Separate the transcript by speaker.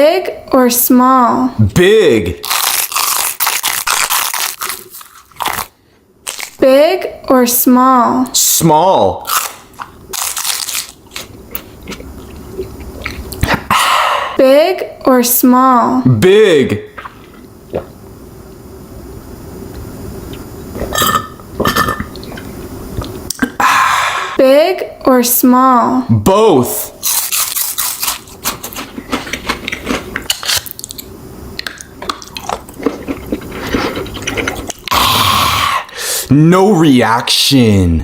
Speaker 1: Big or small?
Speaker 2: Big.
Speaker 1: Big or small?
Speaker 2: Small.
Speaker 1: Big or small?
Speaker 2: Big.
Speaker 1: Big or small?
Speaker 2: Both. No reaction.